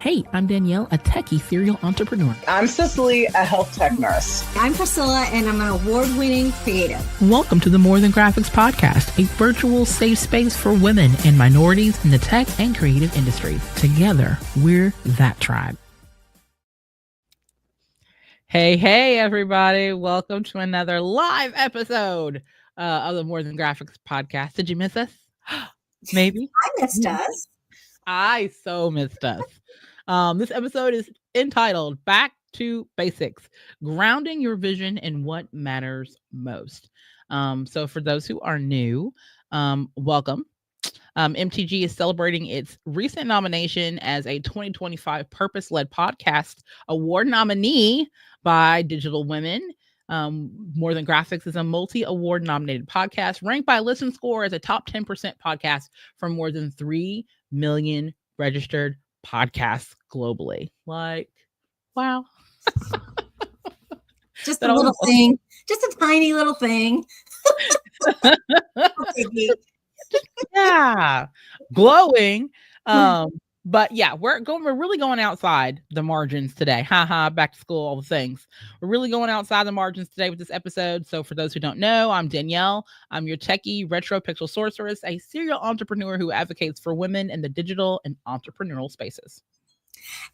Hey, I'm Danielle, a techie serial entrepreneur. I'm Cicely, a health tech nurse. I'm Priscilla, and I'm an award-winning creative. Welcome to the More Than Graphics podcast, a virtual safe space for women and minorities in the tech and creative industries. Together, we're that tribe. Hey, everybody. Welcome to another live episode of the More Than Graphics podcast. Did you miss us? Maybe. I missed us. I so missed us. This episode is entitled Back to Basics, Grounding Your Vision in What Matters Most. So for those who are new, welcome. MTG is celebrating its recent nomination as a 2025 Purpose-Led Podcast Award nominee by Digital Women. More Than Graphics is a multi-award nominated podcast ranked by Listen Score as a top 10% podcast for more than 3 million registered podcasts globally. Like, wow. Just a little thing. Just a tiny little thing. Yeah. Glowing. But yeah, we're really going outside the margins today. Back to school, all the things. We're really going outside the margins today with this episode. So for those who don't know, I'm Danielle. I'm your techie retro pixel sorceress, a serial entrepreneur who advocates for women in the digital and entrepreneurial spaces.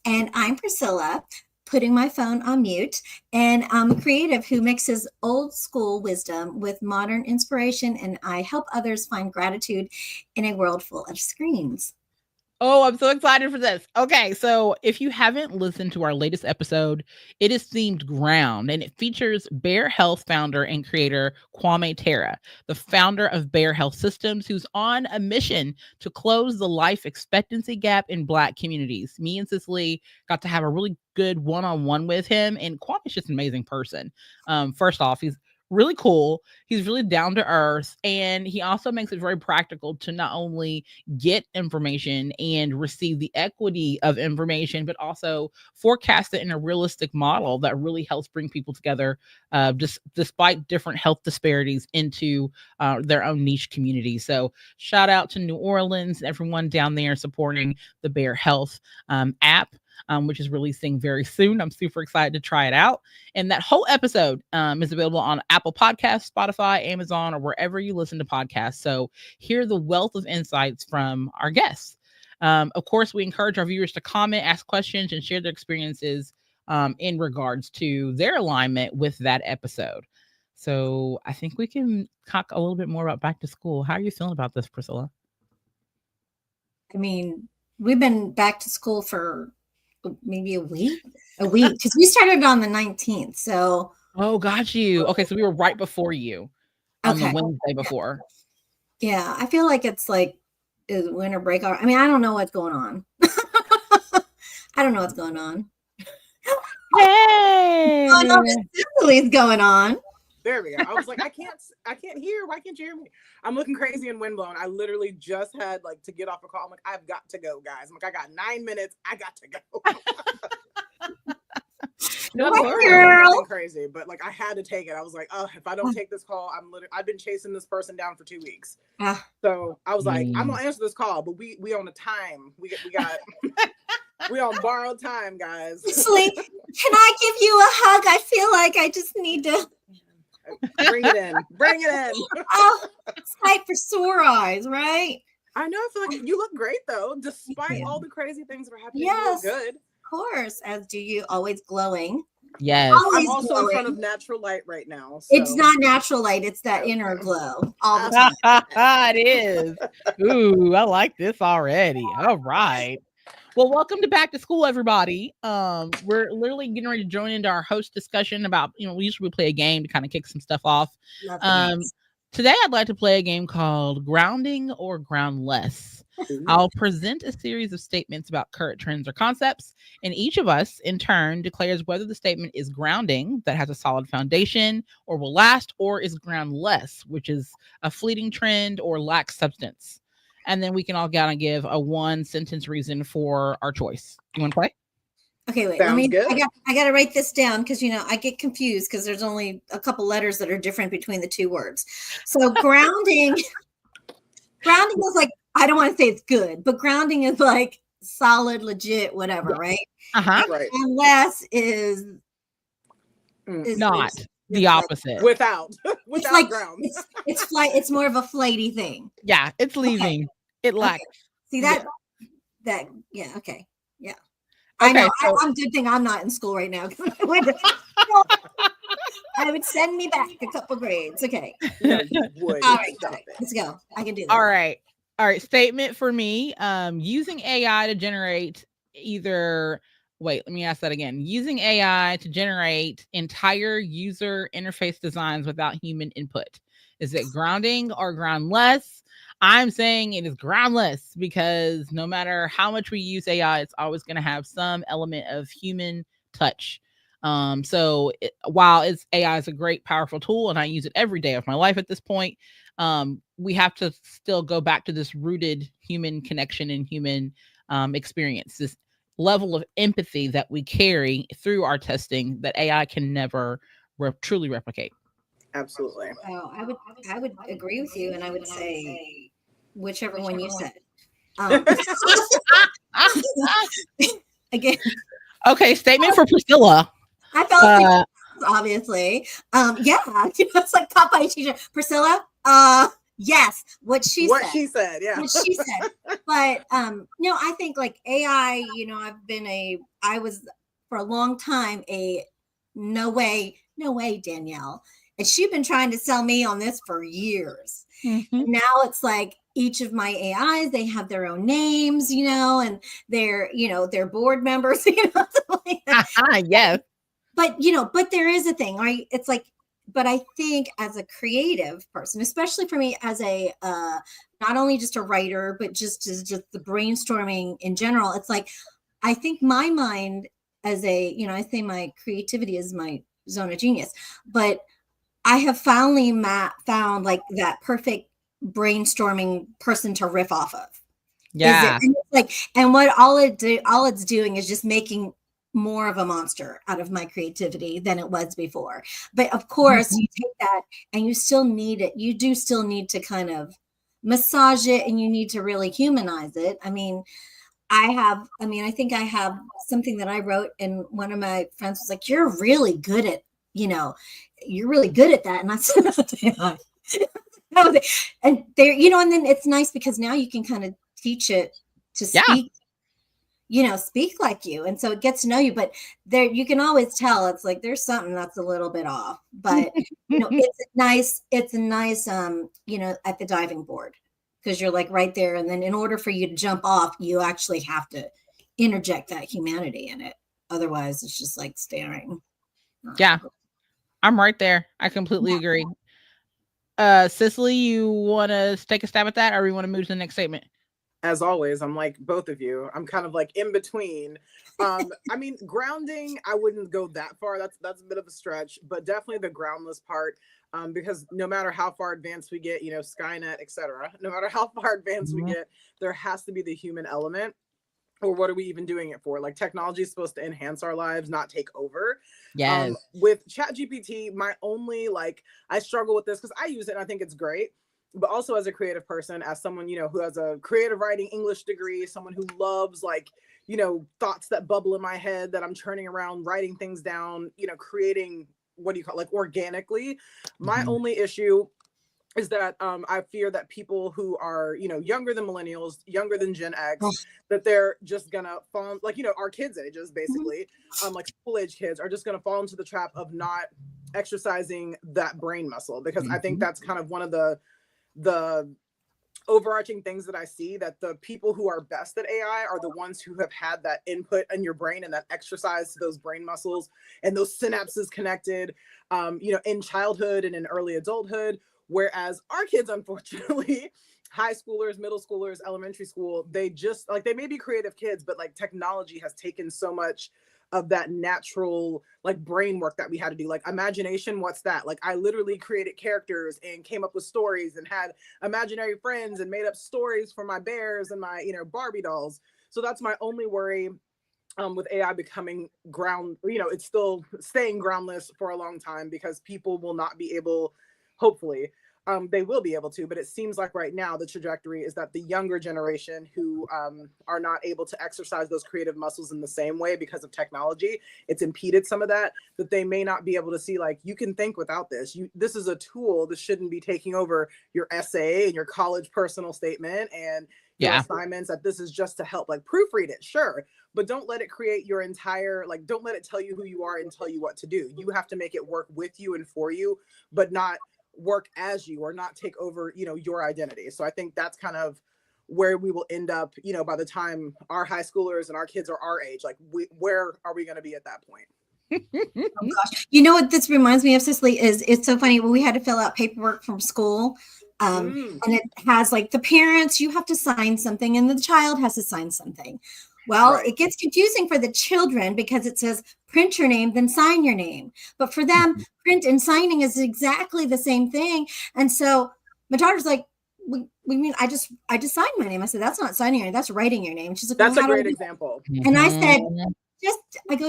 And I'm Priscilla, putting my phone on mute. And I'm a creative who mixes old school wisdom with modern inspiration. And I help others find gratitude in a world full of screens. Oh, I'm so excited for this. Okay, so if you haven't listened to our latest episode, it is themed Ground, and it features Bear Health founder and creator Kwame Tara, the founder of Bear Health Systems, who's on a mission to close the life expectancy gap in Black communities. Me and Cicely got to have a really good one-on-one with him, and Kwame's just an amazing person. First off, he's really cool. He's really down to earth, and he also makes it very practical to not only get information and receive the equity of information, but also forecast it in a realistic model that really helps bring people together, despite different health disparities into their own niche community. So shout out to New Orleans, everyone down there supporting the Bear Health app. Which is releasing very soon. I'm super excited to try it out. And that whole episode is available on Apple Podcasts, Spotify, Amazon, or wherever you listen to podcasts. So hear the wealth of insights from our guests. Of course, we encourage our viewers to comment, ask questions, and share their experiences in regards to their alignment with that episode. So I think we can talk a little bit more about back to school. How are you feeling about this, Priscilla? I mean, we've been back to school for maybe a week because we started on the 19th. So got you. Okay, so we were right before you on the Wednesday before. Yeah, I feel like it's like winter break. I mean, I don't know what's going on. I don't know what's going on. Hey, I know Cicely's going on. There we go. I was like, I can't hear. Why can't you hear me? I'm looking crazy and windblown. I literally just had to get off a call. I'm like, I've got to go, guys. I'm like, I got 9 minutes. I got to go. Girl. Crazy, but I had to take it. I was like, oh, if I don't take this call, I've been chasing this person down for 2 wees. So I was like, I'm gonna answer this call, but we on the time. We got we on borrowed time, guys. Cicely, can I give you a hug? I feel like I just need to. Bring it in. Oh, it's like for sore eyes, right? I know. I feel like you look great though, despite all the crazy things that are happening. Yes, you look good. Of course, as do you. Always glowing. Yes, I'm also glowing. In front of natural light right now. So. It's not natural light; it's that inner glow. All the time. It is. Ooh, I like this already. All right. Well, welcome to Back to School, everybody. We're literally getting ready to join into our host discussion about, we usually play a game to kind of kick some stuff off. Today, I'd like to play a game called Grounding or Groundless. I'll present a series of statements about current trends or concepts, and each of us, in turn, declares whether the statement is grounding, that has a solid foundation, or will last, or is groundless, which is a fleeting trend or lacks substance. And then we can all kind of give a 1-sentence reason for our choice. You want to play? Okay, wait. Sounds good. I got to write this down because I get confused because there's only a couple letters that are different between the two words. So grounding is like, I don't want to say it's good, but grounding is like solid, legit, whatever, right? Right. And less is not the like, opposite. Without like, ground. It's more of a flighty thing. Yeah, it's leaving. Okay. It lacks. See that yeah, okay. Yeah. Okay, I know. so I'm good thing I'm not in school right now. I would send me back a couple grades. Okay. No, you would. All right, let's go. I can do this. All right. Statement for me. Using AI to generate let me ask that again. Using AI to generate entire user interface designs without human input. Is it grounding or groundless? I'm saying it is groundless because no matter how much we use AI, it's always going to have some element of human touch. While AI is a great, powerful tool, and I use it every day of my life at this point, we have to still go back to this rooted human connection and human experience, this level of empathy that we carry through our testing that AI can never truly replicate. Absolutely. Oh, I would agree with you, and I would say whichever one you said. Again. Okay, statement for Priscilla. I felt obviously. Yeah, it's like Popeye teacher. Priscilla, yes, what she said. Yeah. What she said. But no, I think like AI, I was for a long time a no way, Danielle. And she'd been trying to sell me on this for years. Mm-hmm. Now it's like each of my AIs, they have their own names, and they're board members, like that. Yes. But, but there is a thing, right? It's like, but I think as a creative person, especially for me as a, not only just a writer, but just the brainstorming in general, it's like, I think my mind as I say my creativity is my zone of genius, but I have finally found like that perfect brainstorming person to riff off of. Yeah. And what all it's doing is just making more of a monster out of my creativity than it was before. But of course, you take that and you still need it. You do still need to kind of massage it, and you need to really humanize it. I think I have something that I wrote, and one of my friends was like, "You're really good at, you're really good at that." And I said, and there, and then it's nice because now you can kind of teach it to speak, speak like you. And so it gets to know you, but there, you can always tell it's like, there's something that's a little bit off, but it's nice, at the diving board, because you're like right there. And then in order for you to jump off, you actually have to interject that humanity in it. Otherwise it's just like staring. Yeah. I'm right there. I completely agree. Cicely, you want to take a stab at that, or we want to move to the next statement? As always, I'm like both of you. I'm kind of like in between. Grounding, I wouldn't go that far. That's a bit of a stretch, but definitely the groundless part. Because no matter how far advanced we get, Skynet, etc., no matter how far advanced we get, there has to be the human element. Or what are we even doing it for? Like, technology is supposed to enhance our lives, not take over. Yes. With ChatGPT, my only, I struggle with this because I use it and I think it's great. But also as a creative person, as someone, who has a creative writing English degree, someone who loves thoughts that bubble in my head that I'm turning around, writing things down, creating, organically. My only issue is that I fear that people who are, younger than millennials, younger than Gen X, that they're just gonna fall, our kids' ages, basically, school age kids are just gonna fall into the trap of not exercising that brain muscle, because I think that's kind of one of the overarching things that I see, that the people who are best at AI are the ones who have had that input in your brain and that exercise to those brain muscles and those synapses connected, in childhood and in early adulthood. Whereas our kids, unfortunately, high schoolers, middle schoolers, elementary school, they just they may be creative kids, but technology has taken so much of that natural brain work that we had to do. Imagination, what's that? I literally created characters and came up with stories and had imaginary friends and made up stories for my bears and my Barbie dolls. So that's my only worry with AI becoming it's still staying groundless for a long time, because people will not be able, hopefully, they will be able to, but it seems like right now the trajectory is that the younger generation who are not able to exercise those creative muscles in the same way because of technology, it's impeded some of that they may not be able to see, like, you can think without this. This is a tool. This shouldn't be taking over your essay and your college personal statement and your assignments, that this is just to help, like, proofread it, sure, but don't let it create your entire, like, don't let it tell you who you are and tell you what to do. You have to make it work with you and for you, but not work as you, or not take over, your identity. So I think that's kind of where we will end up, by the time our high schoolers and our kids are our age, like, where are we going to be at that point? Oh gosh. You know what this reminds me of, Cicely, is it's so funny when we had to fill out paperwork from school, and it has, like, the parents, you have to sign something and the child has to sign something. Well, It gets confusing for the children because it says print your name, then sign your name. But for them, print and signing is exactly the same thing. And so my daughter's like, we mean I just signed my name. I said, that's not signing your name, that's writing your name. She's like, that's a great example. And I said, just make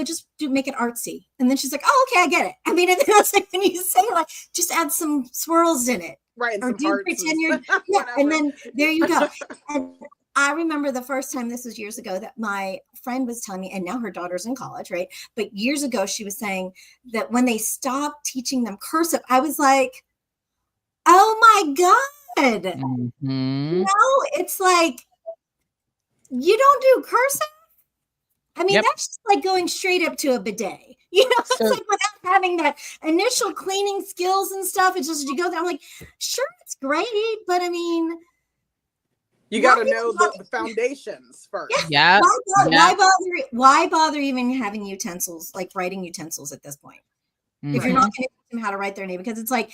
it artsy. And then she's like, oh, okay, I get it. I mean, and then I was like, when you say, like, just add some swirls in it. Right. Or do pretend you're, and then there you go. And I remember the first time, this was years ago, that my friend was telling me, and now her daughter's in college, right? But years ago, she was saying that when they stopped teaching them cursive, I was like, oh my God. No, it's like, you don't do cursive? I mean, that's just like going straight up to a bidet. It's like without having that initial cleaning skills and stuff. It's just, you go there, I'm like, sure, it's great, but I mean, you got to know the foundations first. Yeah. Why bother even having utensils, like writing utensils at this point? If you're not going to teach them how to write their name, because it's like,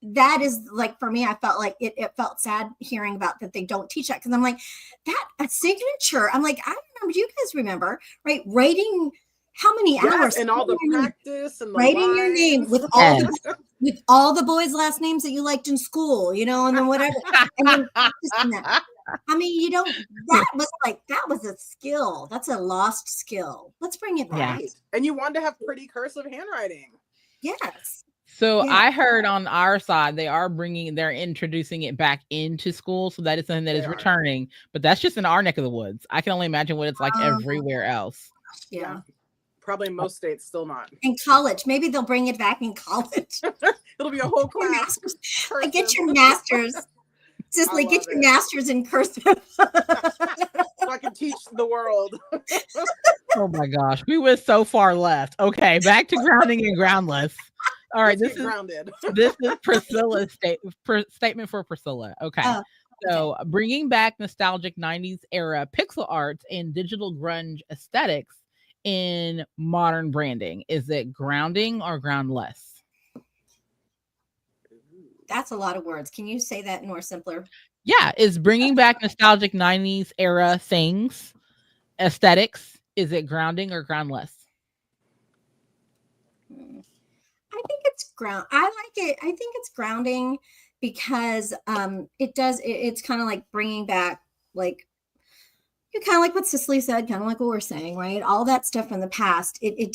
that is, like, for me, I felt like it felt sad hearing about that they don't teach that, because I'm like, that a signature. I'm like, I remember, you guys remember, right? Writing how many hours and all the practice and the writing lines. your name with all the boys' last names that you liked in school, and then whatever. And then I mean, that was a skill. That's a lost skill. Let's bring it back. Right. And you want to have pretty cursive handwriting. Yes. So I heard on our side, they're introducing it back into school. So that is something that is returning, but that's just in our neck of the woods. I can only imagine what it's like everywhere else. Yeah. Probably in most states still not. In college, maybe they'll bring it back in college. It'll be a whole class. Get your master's. Cicely, get your master's in cursive. So I can teach the world. Oh my gosh, we went so far left. Okay, back to grounding and groundless. All right, this is grounded. This is Priscilla's statement for Priscilla. Okay. So bringing back nostalgic 90s era pixel arts and digital grunge aesthetics in modern branding. Is it grounding or groundless? That's a lot of words. Can you say that more simpler? Yeah. Is bringing back nostalgic 90s era things, aesthetics, is it grounding or groundless? I think it's I like it. I think it's grounding because it's kind of like bringing back, like, you kind of like what Cicely said, kind of like what we're saying, right? All that stuff from the past, it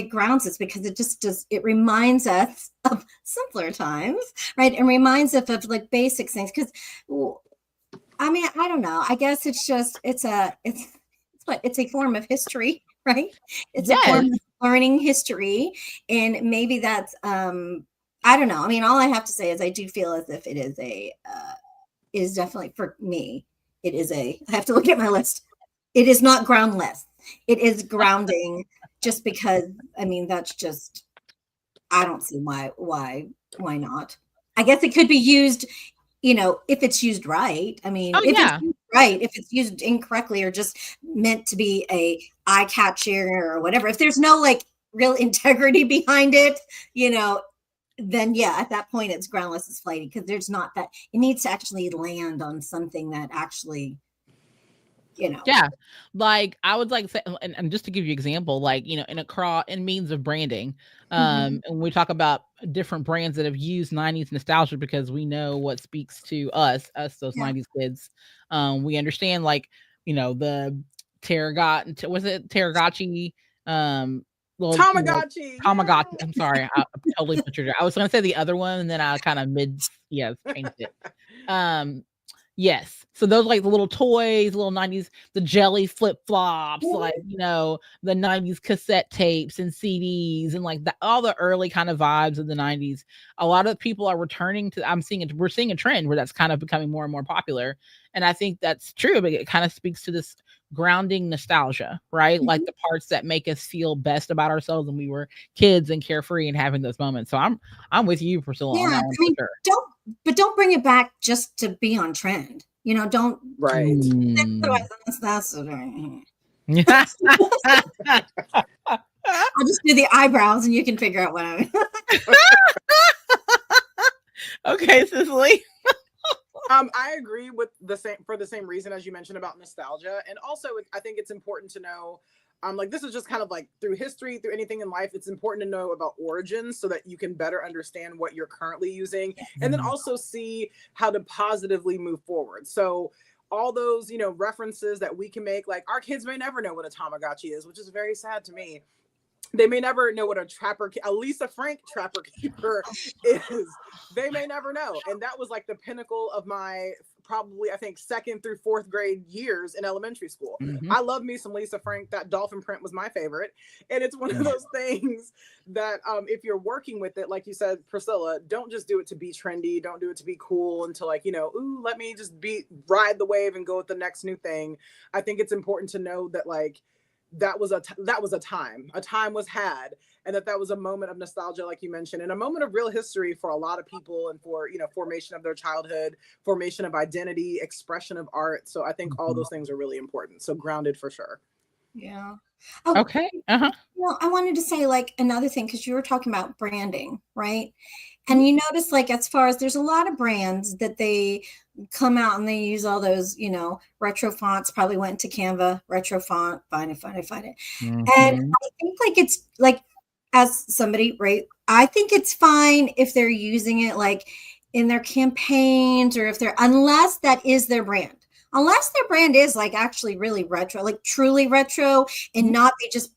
grounds us because it reminds us of simpler times, right? And reminds us of like basic things. Because, I mean, I don't know. I guess it's a form of history, right? It's a form of learning history, and maybe that's I don't know. I mean, all I have to say is I do feel as if it is definitely, for me, I have to look at my list. It is not groundless. It is grounding, just because, I mean, that's just, I don't see why not. I guess it could be used, if it's used right. I mean, it's used right, if it's used incorrectly or just meant to be a eye catcher or whatever, if there's no like real integrity behind it, then at that point it's groundless, it's flighty, because there's not that, it needs to actually land on something that actually, like I would like to say, and just to give you an example, like, in means of branding, and we talk about different brands that have used 90s nostalgia, because we know what speaks to us those 90s kids. We understand, like, the Tarragacci little Tamagotchi. Tamagotchi. Yeah. I'm sorry, I totally butchered it. I was gonna say the other one, and then I kind of changed it. Yes. So those like the little toys, little 90s, the jelly flip flops, like, the 90s cassette tapes and CDs and like all the early kind of vibes of the 90s. A lot of people are returning to, we're seeing a trend where that's kind of becoming more and more popular. And I think that's true, but it kind of speaks to this grounding nostalgia, right? Mm-hmm. Like the parts that make us feel best about ourselves when we were kids and carefree and having those moments. So I'm with you, Priscilla. Yeah, on that one, for sure. Don't bring it back just to be on trend. Don't. Right. That's I'll just do the eyebrows and you can figure out what I mean. Okay, Cicely. I agree with for the same reason as you mentioned about nostalgia. And also I think it's important to know, like this is just kind of like through history, through anything in life, it's important to know about origins so that you can better understand what you're currently using, and then also see how to positively move forward. So all those, references that we can make, like our kids may never know what a Tamagotchi is, which is very sad to me. They may never know what a Lisa Frank Trapper Keeper is. They may never know. And that was like the pinnacle of my probably, I think, 2nd through 4th grade years in elementary school. Mm-hmm. I love me some Lisa Frank. That dolphin print was my favorite. And it's one of those things that if you're working with it, like you said, Priscilla, don't just do it to be trendy. Don't do it to be cool and to like, let me just ride the wave and go with the next new thing. I think it's important to know that like, that was a time was had, and that was a moment of nostalgia, like you mentioned, and a moment of real history for a lot of people, and for formation of their childhood, formation of identity, expression of art. So I think all those things are really important. So grounded for sure. Yeah. Oh, okay. Uh-huh. Well, I wanted to say like another thing, because you were talking about branding, right? And you notice like as far as there's a lot of brands that they come out and they use all those, retro fonts, probably went to Canva, retro font, find it. Mm-hmm. And I think like it's like, as somebody, right, I think it's fine if they're using it like in their campaigns, or unless that is their brand. Unless their brand is like actually really retro, like truly retro, and not they just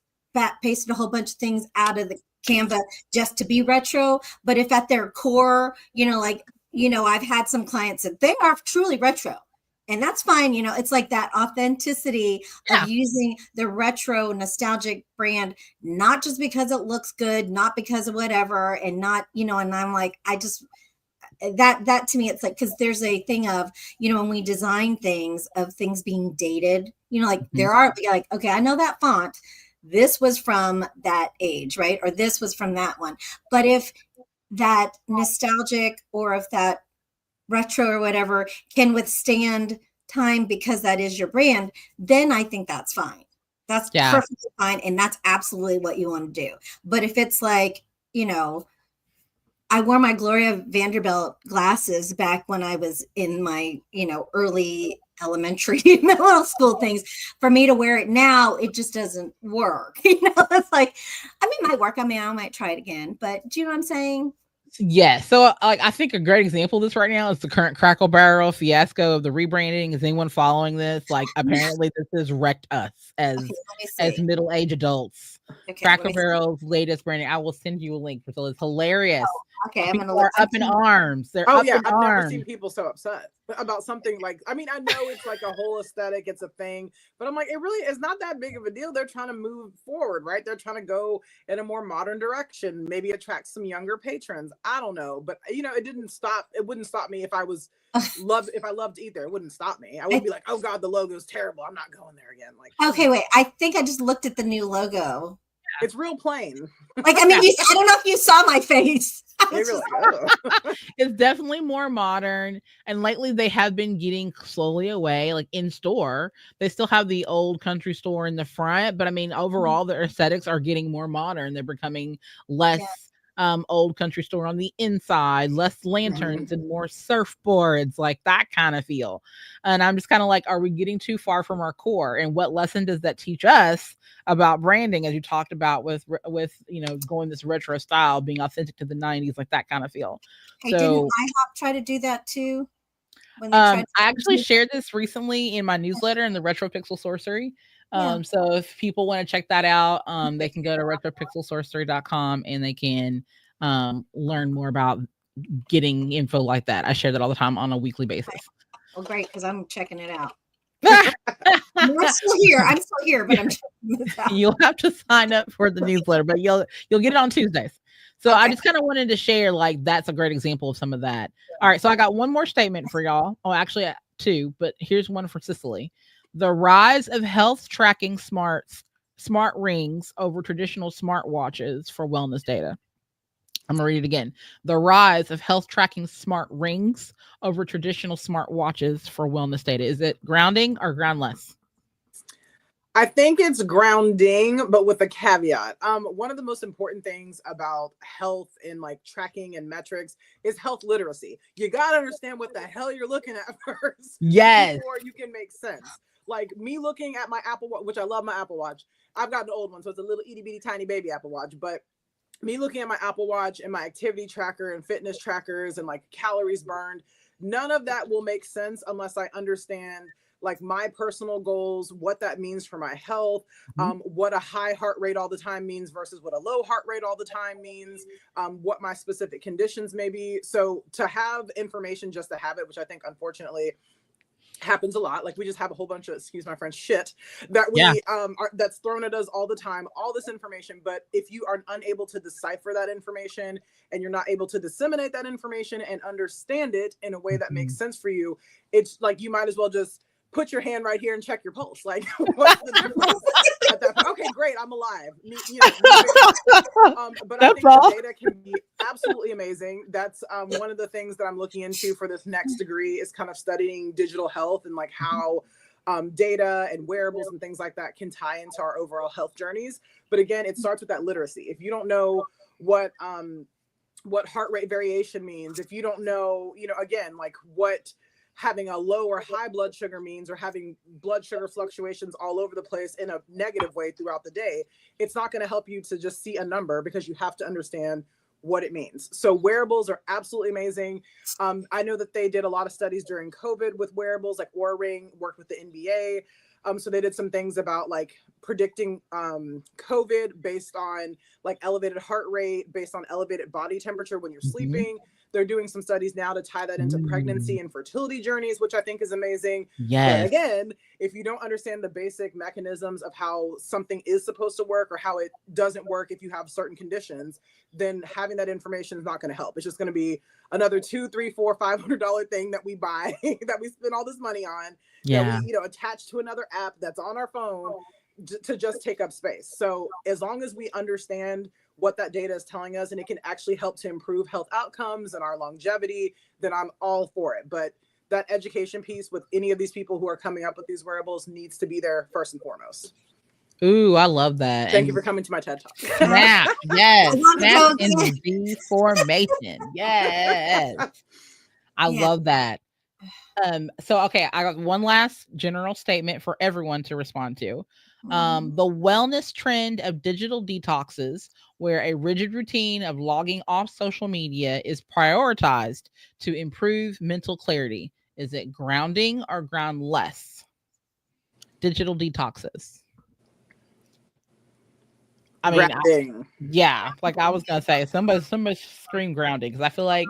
pasted a whole bunch of things out of the Canva just to be retro. But if at their core, I've had some clients that they are truly retro, and that's fine. It's like that authenticity of using the retro nostalgic brand, not just because it looks good, not because of whatever, and not, and I'm like, I just, that to me, it's like, because there's a thing of, when we design things, of things being dated, like there are like, okay, I know that font, this was from that age, right? Or this was from that one. But if that nostalgic, or if that retro or whatever can withstand time because that is your brand, then I think that's fine. That's perfectly fine. And that's absolutely what you want to do. But if it's like, I wore my Gloria Vanderbilt glasses back when I was in my, early elementary, middle school things, for me to wear it now, it just doesn't work. It's like, it might work. I might try it again, but do you know what I'm saying? Yeah. So I think a great example of this right now is the current Crackle Barrel fiasco of the rebranding. Is anyone following this? Like, apparently this has wrecked us as middle-aged adults. Okay, Crackle Barrel's latest branding. I will send you a link, so it's hilarious. Oh, okay, I'm gonna look up in arms. They're up in arms. Never seen people so upset about something like, I know it's like a whole aesthetic, it's a thing, but I'm like, it really is not that big of a deal. They're trying to move forward, right? They're trying to go in a more modern direction, maybe attract some younger patrons. I don't know, but it wouldn't stop me if I loved either. It wouldn't stop me. I wouldn't be like, oh God, the logo's terrible, I'm not going there again. Like, okay, wait, I think I just looked at the new logo. It's real plain. Like, I don't know if you saw my face. It's definitely more modern, and lately they have been getting slowly away. Like in store, they still have the old country store in the front, but overall their aesthetics are getting more modern. They're becoming less old country store on the inside, less lanterns and more surfboards, like that kind of feel. And I'm just kind of like, are we getting too far from our core? And what lesson does that teach us about branding, as you talked about with going this retro style, being authentic to the 90s, like that kind of feel? Hey, so didn't IHOP try to do that too? I actually shared this recently in my newsletter in the Retro Pixel Sorcery. So if people want to check that out, they can go to retropixelsorcery.com and they can learn more about getting info like that. I share that all the time on a weekly basis. Well, great, because I'm checking it out. I'm still here, but I'm checking this out. You'll have to sign up for the newsletter, but you'll get it on Tuesdays. So I just kind of wanted to share, like, that's a great example of some of that. All right, so I got one more statement for y'all. Oh, actually two, but here's one for Cicely. The rise of health tracking smart rings over traditional smartwatches for wellness data. I'm gonna read it again. The rise of health tracking smart rings over traditional smartwatches for wellness data. Is it grounding or groundless? I think it's grounding, but with a caveat. One of the most important things about health and like tracking and metrics is health literacy. You got to understand what the hell you're looking at first. Yes. Before you can make sense. Like me looking at my Apple Watch, which I love my Apple Watch. I've got an old one, so it's a little itty bitty tiny baby Apple Watch. But me looking at my Apple Watch and my activity tracker and fitness trackers and like calories burned, none of that will make sense unless I understand like my personal goals, what that means for my health, what a high heart rate all the time means versus what a low heart rate all the time means, what my specific conditions may be. So to have information just to have it, which I think unfortunately happens a lot. Like we just have a whole bunch of, excuse my French, shit that we that's thrown at us all the time, all this information. But if you are unable to decipher that information and you're not able to disseminate that information and understand it in a way that makes sense for you, it's like you might as well just put your hand right here and check your pulse. Like, what's the difference? At that point? Okay, great, I'm alive. But I think the data can be absolutely amazing. That's one of the things that I'm looking into for this next degree is kind of studying digital health and like how data and wearables and things like that can tie into our overall health journeys. But again, it starts with that literacy. If you don't know what heart rate variation means, if you don't know, again, like what having a low or high blood sugar means, or having blood sugar fluctuations all over the place in a negative way throughout the day, it's not going to help you to just see a number because you have to understand what it means. So wearables are absolutely amazing. I know that they did a lot of studies during COVID with wearables, like Oura Ring worked with the NBA. So they did some things about like predicting COVID based on like elevated heart rate, based on elevated body temperature when you're sleeping. They're doing some studies now to tie that into pregnancy and fertility journeys, which I think is amazing. Yes. But again, if you don't understand the basic mechanisms of how something is supposed to work or how it doesn't work if you have certain conditions, then having that information is not going to help. It's just going to be another $200, $300, $400, $500 thing that we buy, that we spend all this money on, that we, attach to another app that's on our phone to just take up space. So as long as we understand what that data is telling us and it can actually help to improve health outcomes and our longevity, then I'm all for it. But that education piece with any of these people who are coming up with these wearables needs to be there first and foremost. Ooh, I love that. Thank you for coming to my TED Talk. Snap, yes. Snap in the formation. Yes. I love that. So okay, I got one last general statement for everyone to respond to. The wellness trend of digital detoxes, where a rigid routine of logging off social media is prioritized to improve mental clarity. Is it grounding or groundless? Digital detoxes. I mean, like I was gonna say, somebody scream grounding, because I feel like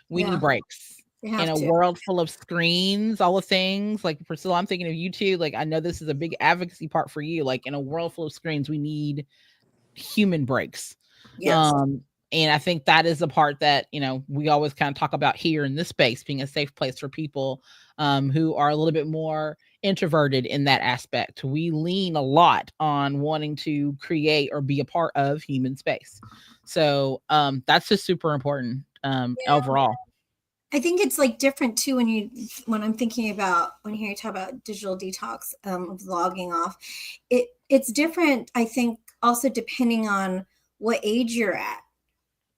we need breaks. In a world full of screens, all the things, like Priscilla, I'm thinking of you too. Like, I know this is a big advocacy part for you. Like, in a world full of screens, we need human breaks. Yes. And I think that is the part that, we always kind of talk about here in this space, being a safe place for people who are a little bit more introverted in that aspect. We lean a lot on wanting to create or be a part of human space. So that's just super important overall. I think it's like different too when I'm thinking about when you talk about digital detox, logging off. It's different, I think, also depending on what age you're at.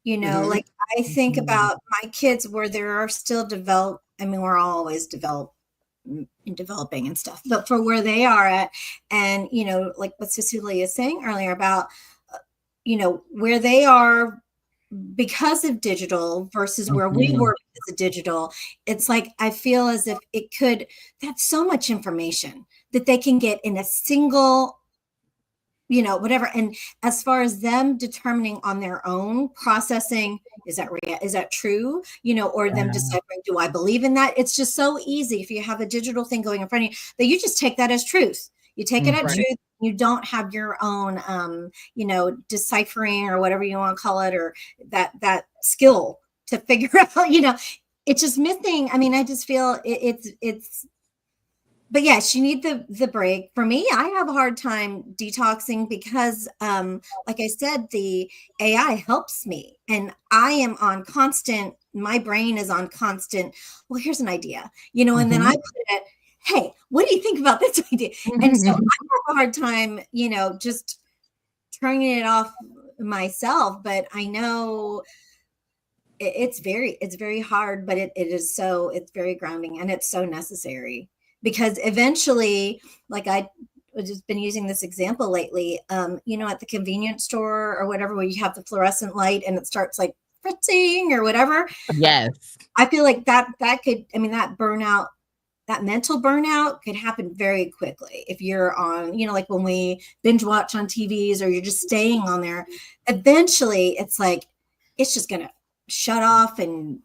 Like I think about my kids where there are still we're always developing and stuff, but for where they are at, and like what Cecilia is saying earlier about where they are because of digital versus where we were because of digital, it's like I feel as if that's so much information that they can get in a single, whatever. And as far as them determining on their own, processing, is that true? Or them deciphering, do I believe in that? It's just so easy if you have a digital thing going in front of you that you just take that as truth. You take it as truth. You don't have your own, deciphering or whatever you want to call it, or that skill to figure out, it's just missing. I mean, I just feel it's, but yes, you need the break. For me, I have a hard time detoxing because, like I said, the AI helps me, and I am on constant. My brain is on constant. Well, here's an idea, and then I put it. Hey, what do you think about this idea? And so I have a hard time, just turning it off myself. But I know it's very hard, but it's very grounding, and it's so necessary. Because eventually, like I've just been using this example lately, at the convenience store or whatever, where you have the fluorescent light and it starts like fritzing or whatever. Yes. I feel like that could, that burnout, that mental burnout could happen very quickly if you're on, like when we binge watch on TVs or you're just staying on there. Eventually, it's like, it's just going to shut off and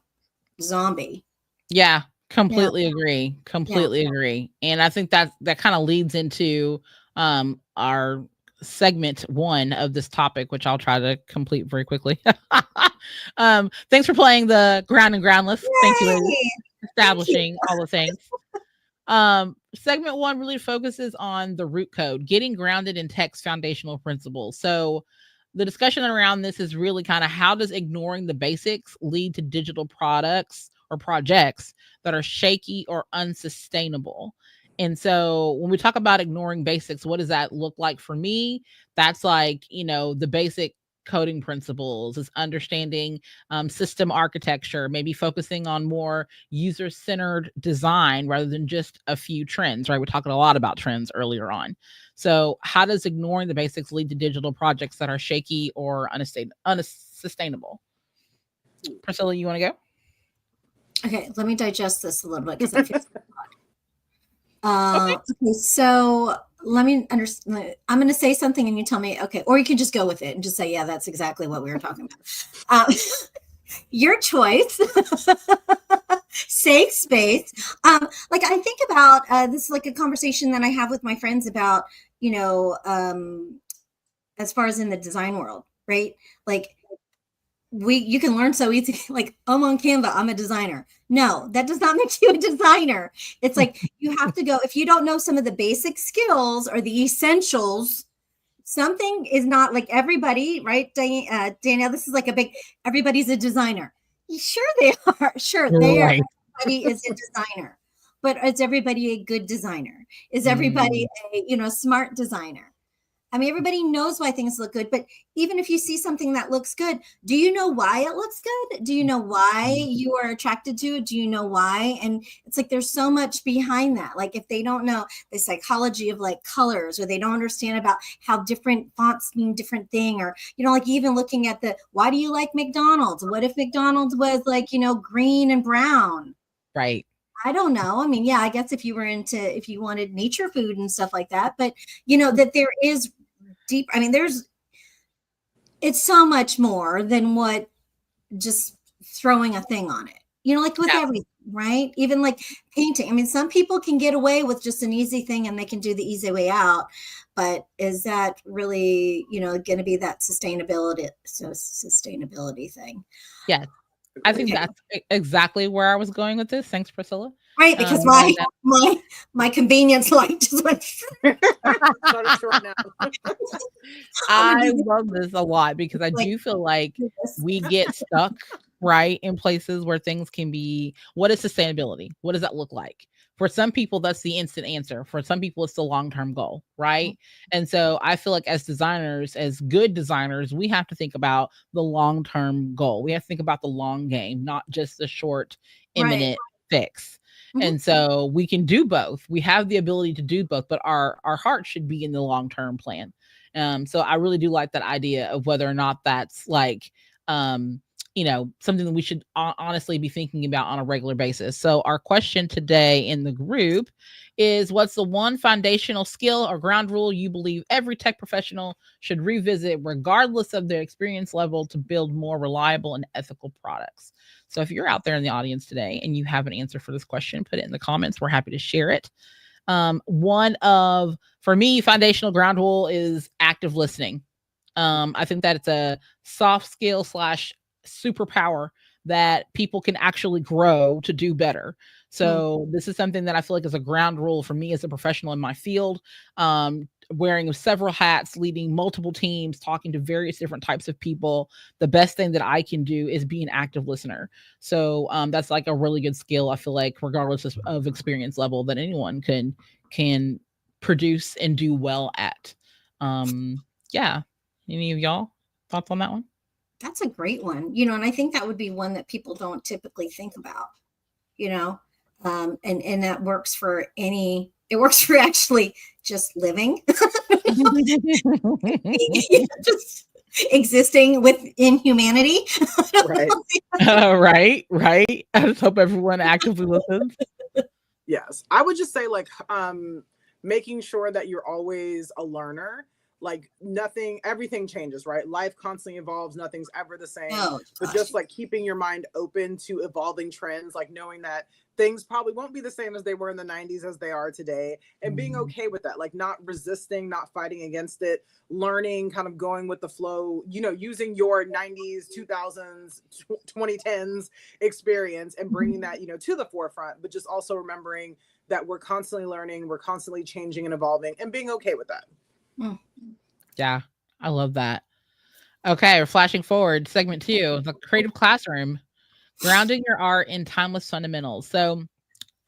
zombie. Yeah. Completely agree. Agree. And I think that kind of leads into our segment 1 of this topic, which I'll try to complete very quickly. Thanks for playing the ground and groundless. Yay! Thank you, ladies. Establishing all the things. Segment 1 really focuses on the root code, getting grounded in tech's foundational principles. So the discussion around this is really kind of, how does ignoring the basics lead to digital products or projects that are shaky or unsustainable? And so when we talk about ignoring basics, what does that look like for me? That's like, the basic coding principles, is understanding system architecture, maybe focusing on more user-centered design rather than just a few trends, right? We're talking a lot about trends earlier on. So how does ignoring the basics lead to digital projects that are shaky or unsustainable? Priscilla, you want to go? Okay, let me digest this a little bit because I feel okay, so let me understand. I'm going to say something and you tell me, okay, or you can just go with it and just say, yeah, that's exactly what we were talking about. Your choice. Safe space. Like I think about this is like a conversation that I have with my friends about, as far as in the design world, right? Like you can learn so easy, like I'm on Canva, I'm a designer. No, that does not make you a designer. It's like you have to go, if you don't know some of the basic skills or the essentials, something is not like everybody, right? Danielle, this is like everybody's a designer. Sure they are. Sure, they are. Everybody is a designer. But is everybody a good designer? Is everybody a smart designer? I mean, everybody knows why things look good, but even if you see something that looks good, do you know why it looks good? Do you know why you are attracted to it? Do you know why? And it's like, there's so much behind that. Like if they don't know the psychology of like colors, or they don't understand about how different fonts mean different thing, or, like even looking at why do you like McDonald's? What if McDonald's was like, green and brown? Right. I don't know. I mean, yeah, I guess if you wanted nature food and stuff like that, but that there is deep. I mean, it's so much more than what just throwing a thing on it, like with everything, right? Even like painting. I mean, some people can get away with just an easy thing and they can do the easy way out, but is that really, going to be that sustainability thing? Yeah. I think that's exactly where I was going with this. Thanks, Priscilla. Right, because my convenience light just went. I love this a lot because I do feel like we get stuck right in places where things can be. What is sustainability? What does that look like? For some people, that's the instant answer. For some people, it's the long-term goal, right? Mm-hmm. And so I feel like as designers, as good designers, we have to think about the long-term goal. We have to think about the long game, not just the short, imminent fix. Mm-hmm. And so we can do both. We have the ability to do both, but our heart should be in the long-term plan. So I really do like that idea of whether or not that's like something that we should honestly be thinking about on a regular basis. So our question today in the group is, what's the one foundational skill or ground rule you believe every tech professional should revisit regardless of their experience level to build more reliable and ethical products? So if you're out there in the audience today and you have an answer for this question, put it in the comments. We're happy to share it. For me, foundational ground rule is active listening. I think that it's a soft skill / superpower that people can actually grow to do better. So this is something that I feel like is a ground rule for me as a professional in my field, wearing several hats, leading multiple teams, talking to various different types of people. The best thing that I can do is be an active listener. So that's like a really good skill, I feel like, regardless of experience level, that anyone can produce and do well at. Yeah. Any of y'all thoughts on that one? That's a great one, and I think that would be one that people don't typically think about, and that works for actually just living, just existing within humanity. Right. Right. I just hope everyone actively listens. Yes. I would just say making sure that you're always a learner. Like everything changes, right? Life constantly evolves. Nothing's ever the same. But just keeping your mind open to evolving trends, knowing that things probably won't be the same as they were in the 90s as they are today, and being okay with that, not resisting, not fighting against it, learning, kind of going with the flow, using your 90s, 2000s, 2010s experience and bringing that, to the forefront, but just also remembering that we're constantly learning, we're constantly changing and evolving, and being okay with that. Yeah, I love that. Okay, we're flashing forward. Segment 2, the creative classroom, grounding your art in timeless fundamentals. So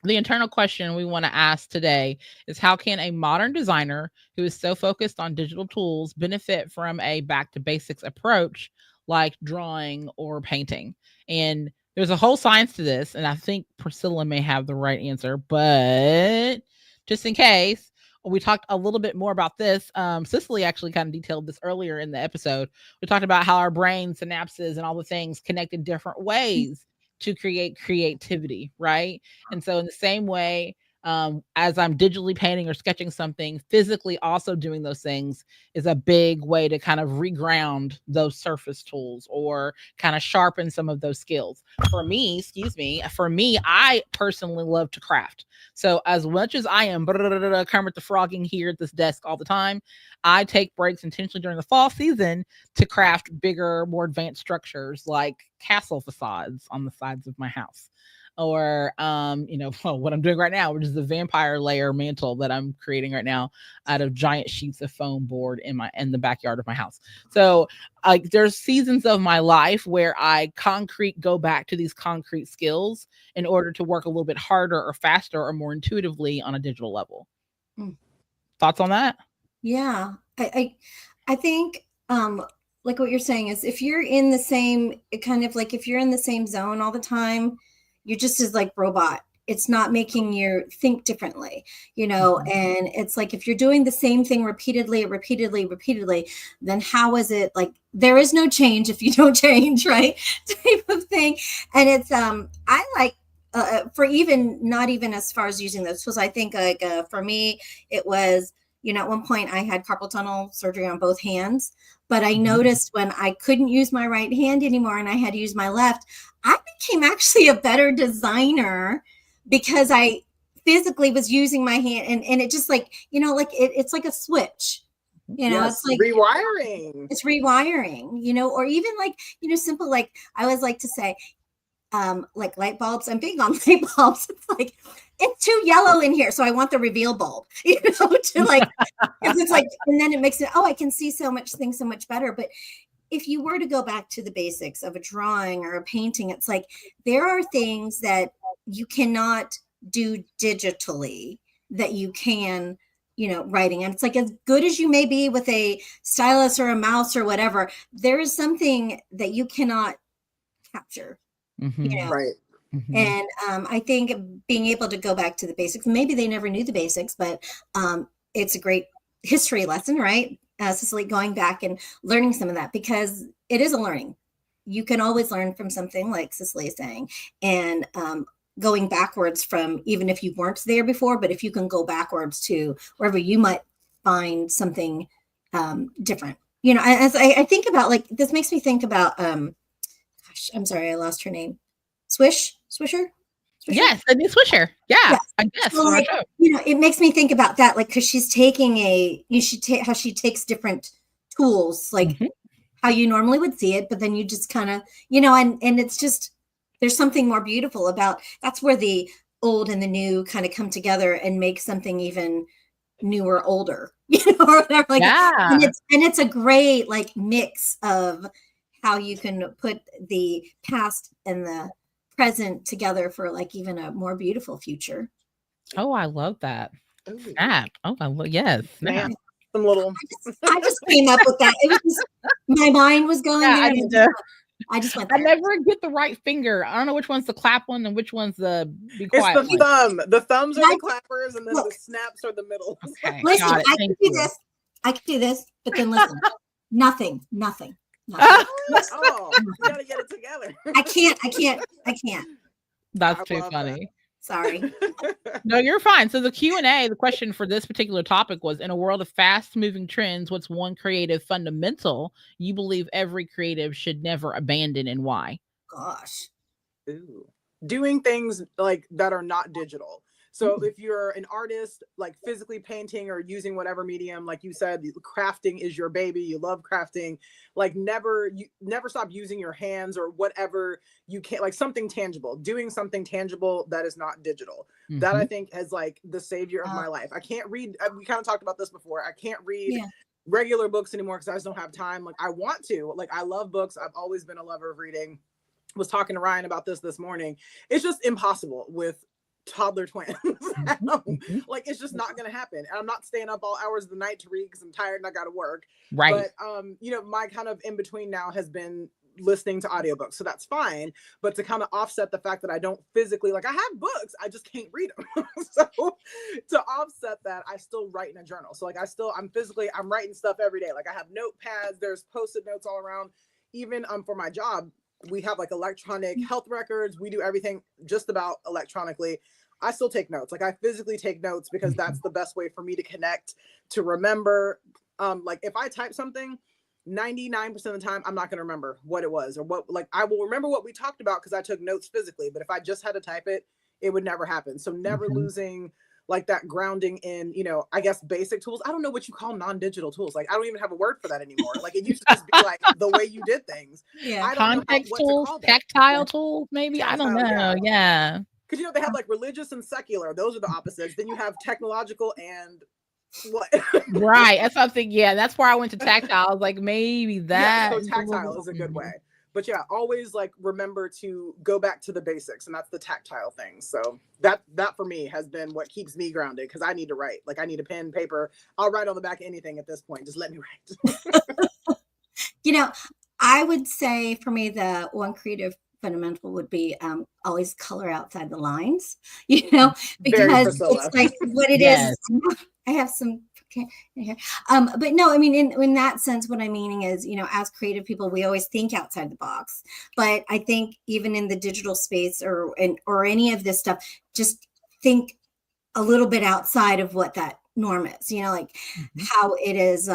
the internal question we want to ask today is, how can a modern designer who is so focused on digital tools benefit from a back to basics approach like drawing or painting? And there's a whole science to this, and I think Priscilla may have the right answer, but just in case, we talked a little bit more about this. Cicely actually kind of detailed this earlier in the episode. We talked about how our brain synapses and all the things connect in different ways to create creativity, right? And so in the same way, as I'm digitally painting or sketching something, physically also doing those things is a big way to kind of reground those surface tools or kind of sharpen some of those skills. For me, I personally love to craft. So as much as I am Kermit the Frogging here at this desk all the time, I take breaks intentionally during the fall season to craft bigger, more advanced structures like castle facades on the sides of my house. Or, what I'm doing right now, which is the vampire layer mantle that I'm creating right now out of giant sheets of foam board in the backyard of my house. So there's seasons of my life where I go back to these concrete skills in order to work a little bit harder or faster or more intuitively on a digital level. Thoughts on that? Yeah, I think, like what you're saying is, if you're in the same if you're in the same zone all the time, you're just as robot. It's not making you think differently, and it's if you're doing the same thing repeatedly, then how is it there is no change if you don't change, right? Type of thing. And it's, I like, for even not even as far as using those tools, I think for me, it was, at one point I had carpal tunnel surgery on both hands, but I noticed when I couldn't use my right hand anymore and I had to use my left, I became actually a better designer because I physically was using my hand, and it just it's like a switch, yes, it's rewiring. It's rewiring, or even simple, I always like to say, light bulbs. I'm big on light bulbs. It's too yellow in here, so I want the reveal bulb, because it's and then it makes it, I can see things so much better. But if you were to go back to the basics of a drawing or a painting, it's there are things that you cannot do digitally that you can, writing. And it's as good as you may be with a stylus or a mouse or whatever, there is something that you cannot capture, Right. And I think being able to go back to the basics, maybe they never knew the basics, but it's a great history lesson, right? Cicely, going back and learning some of that, because it is a learning, you can always learn from something, like Cicely is saying, and going backwards from, even if you weren't there before, but if you can go backwards to wherever you might find something different. You know, as I think about, like, this makes me think about, gosh, I'm sorry, I lost her name. Swisher? Yes, a new Swisher. Yeah, I guess. So, like, you know, it makes me think about that, like, because she's taking how she takes different tools, like how you normally would see it, but then you just kind of, you know, and it's just, there's something more beautiful about, that's where the old and the new kind of come together and make something even newer, older, you know, or whatever. Like, and it's a great, like, mix of how you can put the past and the present together for, like, even a more beautiful future. Oh, I love that. Snap. Oh, yes. Snap. Some little. I just came up with that. It was just, my mind was going there. I just went there. I never get the right finger. I don't know which one's the clap one and which one's the be quiet. It's the thumb. The thumbs are the clappers, and then the snaps are the middle. Okay, listen, I can do this. I can do this, but then listen, nothing. Oh, you gotta get it together. I can't. That's too funny. That. Sorry. No, you're fine. So the Q&A, the question for this particular topic was, in a world of fast-moving trends, what's one creative fundamental you believe every creative should never abandon, and why? Gosh. Ooh. Doing things like that are not digital. So if you're an artist, like physically painting or using whatever medium, like you said, crafting is your baby. You love crafting. Like never stop using your hands or whatever you can, like something tangible, doing something tangible that is not digital. That I think is like the savior of my life. I can't read. We kind of talked about this before. I can't read regular books anymore because I just don't have time. Like I want to. Like I love books. I've always been a lover of reading. Was talking to Ryan about this morning. It's just impossible with toddler twins. Like it's just not gonna happen. And I'm not staying up all hours of the night to read because I'm tired and I gotta work. Right. But you know, my kind of in between now has been listening to audiobooks. So that's fine. But to kind of offset the fact that I don't physically, like I have books, I just can't read them. So to offset that, I still write in a journal. So like I'm writing stuff every day. Like I have notepads, there's post-it notes all around. Even for my job, we have like electronic health records. We do everything just about electronically. I still take notes. Like I physically take notes because that's the best way for me to connect, to remember. Like if I type something, 99% of the time, I'm not going to remember what it was or what, like I will remember what we talked about because I took notes physically. But if I just had to type it, it would never happen. So never losing like that grounding in, you know, I guess basic tools. I don't know what you call non-digital tools. Like I don't even have a word for that anymore. Like it used to just be like the way you did things. Yeah. Context tools, tactile tools, maybe. Tactile, I don't know. Yeah. Because, you know, they have like religious and secular. Those are the opposites. Then you have technological and what? Right. That's something. Yeah. That's where I went to tactile. I was like, maybe that. Yeah, so tactile is a good way. But yeah, always like remember to go back to the basics, and that's the tactile thing. So that for me has been what keeps me grounded because I need to write. Like I need a pen, paper. I'll write on the back of anything at this point. Just let me write. You know, I would say for me, the one creative fundamental would be always color outside the lines, you know, because it's like what it is. I have some but no, I mean, in that sense, what I'm meaning is, you know, as creative people, we always think outside the box. But I think even in the digital space or any of this stuff, just think a little bit outside of what that norm is, you know, like how it is,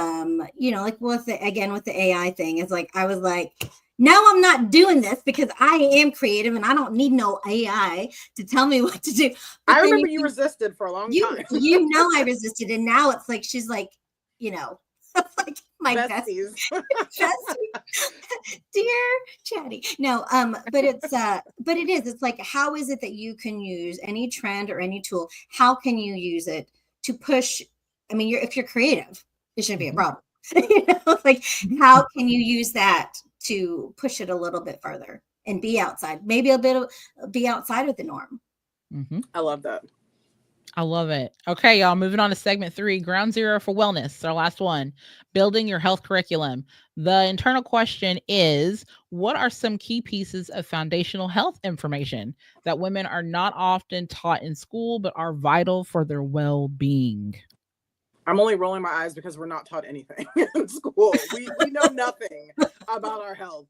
you know, like with the AI thing, it's like, I was like, no, I'm not doing this because I am creative and I don't need no AI to tell me what to do. But I remember you resisted for a long time. You know, I resisted. And now it's like, she's like, you know, like my besties. Dear Chatty. No, but it is. It's like, how is it that you can use any trend or any tool? How can you use it to push? I mean, if you're creative, it shouldn't be a problem. You know, like how can you use that to push it a little bit further and be outside, maybe be outside of the norm. I love that. I love it. Okay, y'all, moving on to segment 3, ground zero for wellness. Our last one, building your health curriculum. The internal question is, what are some key pieces of foundational health information that women are not often taught in school, but are vital for their well-being? I'm only rolling my eyes because we're not taught anything in school. We know nothing about our health.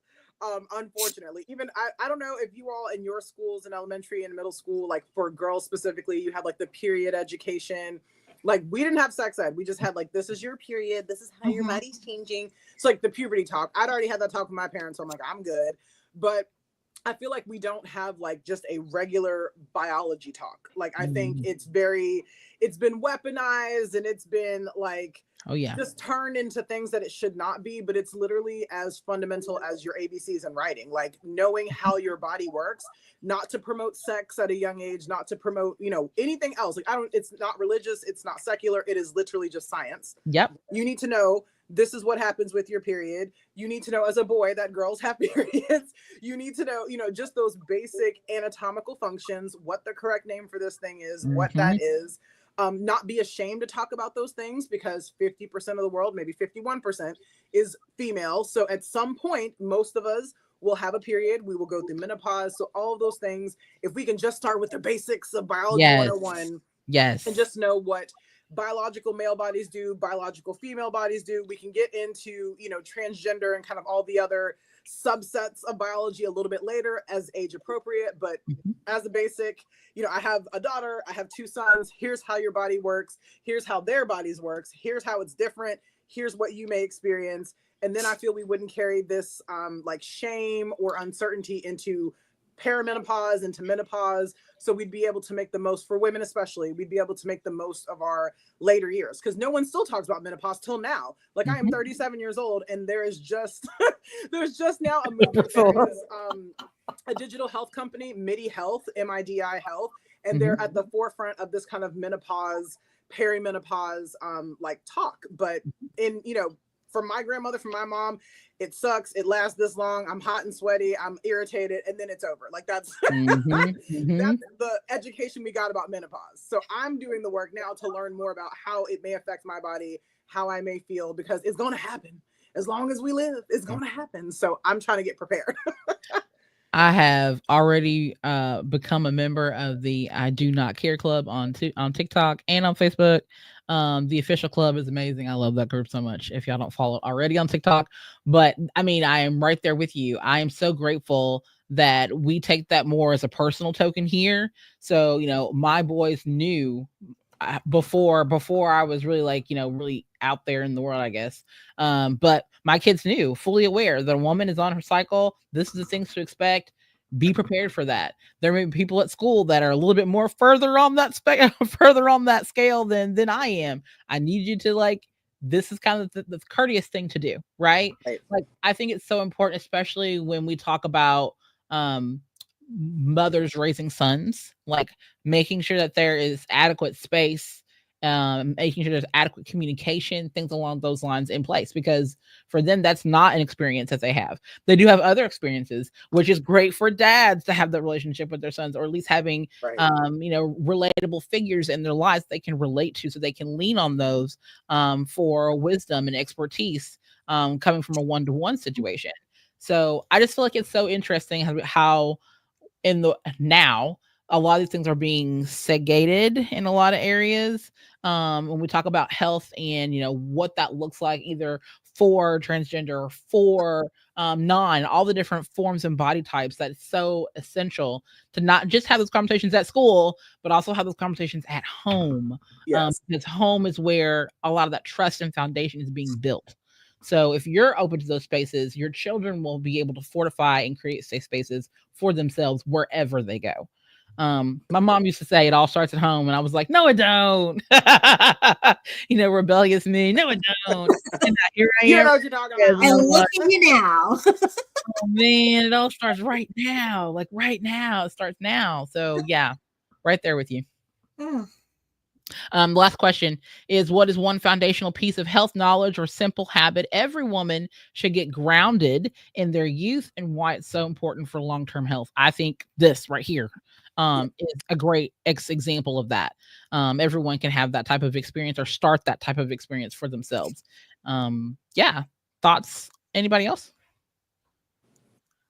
Unfortunately, even I don't know if you all in your schools in elementary and middle school, like for girls specifically, you have like the period education. Like we didn't have sex ed. We just had like, this is your period. This is how your body's changing. It's like the puberty talk. I'd already had that talk with my parents. So I'm like, I'm good. But I feel like we don't have like just a regular biology talk. Like I think it's been weaponized and it's been like, just turned into things that it should not be, but it's literally as fundamental as your ABCs in writing, like knowing how your body works, not to promote sex at a young age, not to promote, anything else. Like it's not religious. It's not secular. It is literally just science. Yep. You need to know this is what happens with your period. You need to know as a boy that girls have periods. You need to know, just those basic anatomical functions, what the correct name for this thing is, what that is. Not be ashamed to talk about those things because 50% of the world, maybe 51% is female. So at some point, most of us will have a period. We will go through menopause. So all of those things, if we can just start with the basics of biology 101 and just know what biological male bodies do, biological female bodies do, we can get into, transgender and kind of all the other subsets of biology a little bit later as age appropriate. But as a basic, I have a daughter, I have 2 sons. Here's how your body works. Here's how their bodies works. Here's how it's different. Here's what you may experience. And then I feel we wouldn't carry this like shame or uncertainty into perimenopause, into menopause. So we'd be able to make the most, for women especially, we'd be able to make the most of our later years, because no one still talks about menopause till now. Like I am 37 years old and there is just there's just now a movement. There is a digital health company, MIDI Health, MIDI Health, and they're at the forefront of this kind of menopause, perimenopause like talk. But in, from my grandmother, from my mom, it sucks. It lasts this long. I'm hot and sweaty. I'm irritated. And then it's over. Like that's, that's the education we got about menopause. So I'm doing the work now to learn more about how it may affect my body, how I may feel, because it's going to happen. As long as we live, it's going to happen. So I'm trying to get prepared. I have already become a member of the I Do Not Care Club on TikTok and on Facebook. The official club is amazing. I love that group so much. If y'all don't follow already on TikTok, but I mean, I am right there with you. I am so grateful that we take that more as a personal token here. So, my boys knew before I was really like, really out there in the world, I guess. But my kids knew, fully aware that a woman is on her cycle. This is the things to expect. Be prepared for that. There may be people at school that are a little bit more further on that scale than I am. I need you to this is kind of the courteous thing to do, right? Like, I think it's so important, especially when we talk about mothers raising sons, like making sure that there is adequate space, making sure there's adequate communication, things along those lines in place, because for them, that's not an experience that they have. They do have other experiences, which is great for dads to have that relationship with their sons, or at least having, relatable figures in their lives they can relate to, so they can lean on those for wisdom and expertise coming from a one-to-one situation. So I just feel like it's so interesting how now a lot of these things are being segregated in a lot of areas. When we talk about health and, what that looks like either for transgender or for all the different forms and body types, that it's so essential to not just have those conversations at school, but also have those conversations at home. Because home is where a lot of that trust and foundation is being built. So if you're open to those spaces, your children will be able to fortify and create safe spaces for themselves wherever they go. My mom used to say it all starts at home, and I was like, no, it don't. Rebellious me. No, it don't. And here I am. You know what you're talking about. And look at you now. Oh man, it all starts right now. Like right now, it starts now. So yeah, right there with you. The last question is, what is one foundational piece of health knowledge or simple habit every woman should get grounded in their youth, and why it's so important for long-term health? I think this right here is a great example of that. Everyone can have that type of experience or start that type of experience for themselves. Thoughts? Anybody else?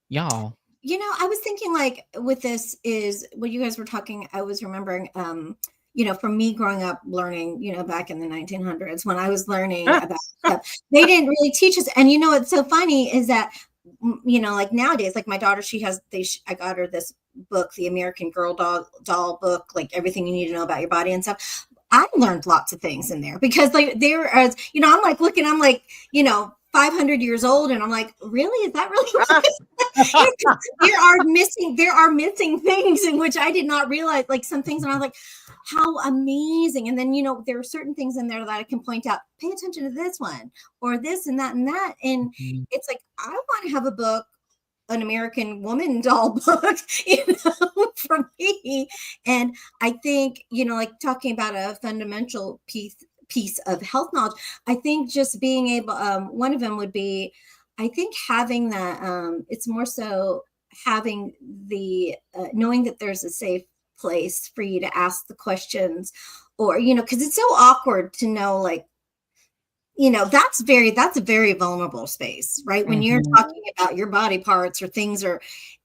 Y'all. I was thinking with this is what you guys were talking. I was remembering, from me growing up learning, back in the 1900s when I was learning about stuff, they didn't really teach us. And what's so funny is that you know, like nowadays, like my daughter, I got her this book, the American Girl doll book, like everything you need to know about your body and stuff. I learned lots of things in there because like there are, you know, I'm like looking, I'm like, you know, 500 years old. And I'm like, really, is that really? there are missing things in which I did not realize, like some things. And I was like, how amazing. And then, you know, there are certain things in there that I can point out, pay attention to this one or this and that and that. And it's like, I want to have a book, an American Woman doll book, you know, for me. And I think, you know, like talking about a fundamental piece of health knowledge, I think just being able, one of them would be, I think having that, it's more so having the, knowing that there's a safe place for you to ask the questions, or, you know, because it's so awkward to know, like, you know, that's a very vulnerable space, right? When you're talking about your body parts or things, or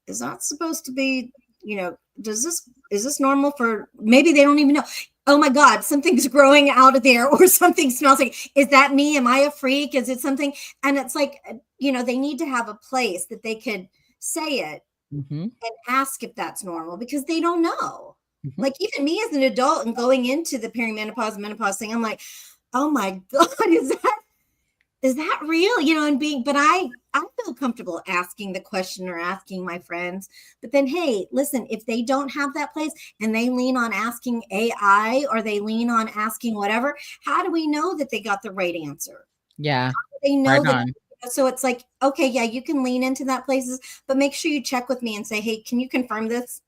is that supposed to be, you know, is this normal for, maybe they don't even know. Oh my God, something's growing out of there, or something smells like, is that me? Am I a freak? Is it something? And it's like, you know, they need to have a place that they could say it and ask if that's normal, because they don't know. Like even me as an adult and going into the perimenopause, menopause thing, I'm like, oh my God, is that real? You know, and but I feel comfortable asking the question or asking my friends. But then, hey, listen, if they don't have that place and they lean on asking AI or they lean on asking whatever, how do we know that they got the right answer? Yeah. They know that. So it's like, okay, yeah, you can lean into that places, but make sure you check with me and say, hey, can you confirm this?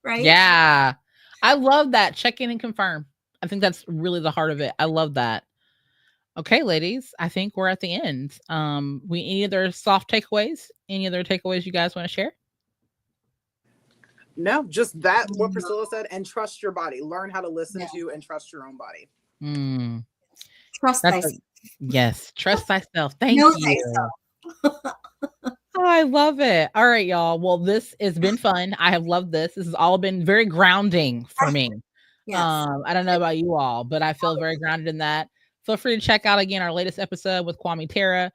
Right? Yeah. I love that. Check in and confirm. I think that's really the heart of it. I love that. Okay, ladies, I think we're at the end. Any other soft takeaways? Any other takeaways you guys want to share? No, just that, what Priscilla said, and trust your body. Learn how to listen to and trust your own body. Trust thyself. Yes, trust thyself. Thank you. Oh, I love it. All right, y'all. Well, this has been fun. I have loved this. This has all been very grounding for me. Yes. I don't know about you all, but I feel very grounded in that. Feel free to check out again our latest episode with Kwame Tara.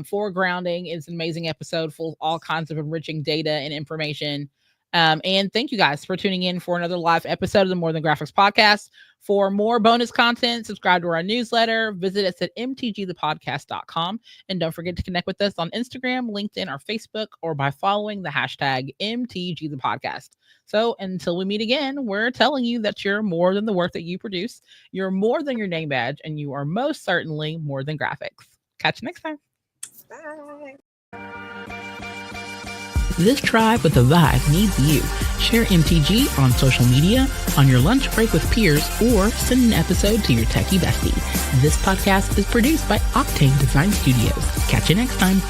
For grounding, it's an amazing episode full of all kinds of enriching data and information. And thank you guys for tuning in for another live episode of the More Than Graphics podcast. For more bonus content, subscribe to our newsletter, visit us at mtgthepodcast.com. And don't forget to connect with us on Instagram, LinkedIn, or Facebook, or by following the hashtag MTGThePodcast. So until we meet again, we're telling you that you're more than the work that you produce. You're more than your name badge, and you are most certainly more than graphics. Catch you next time. Bye. This tribe with a vibe needs you. Share MTG on social media, on your lunch break with peers, or send an episode to your techie bestie. This podcast is produced by Octane Design Studios. Catch you next time.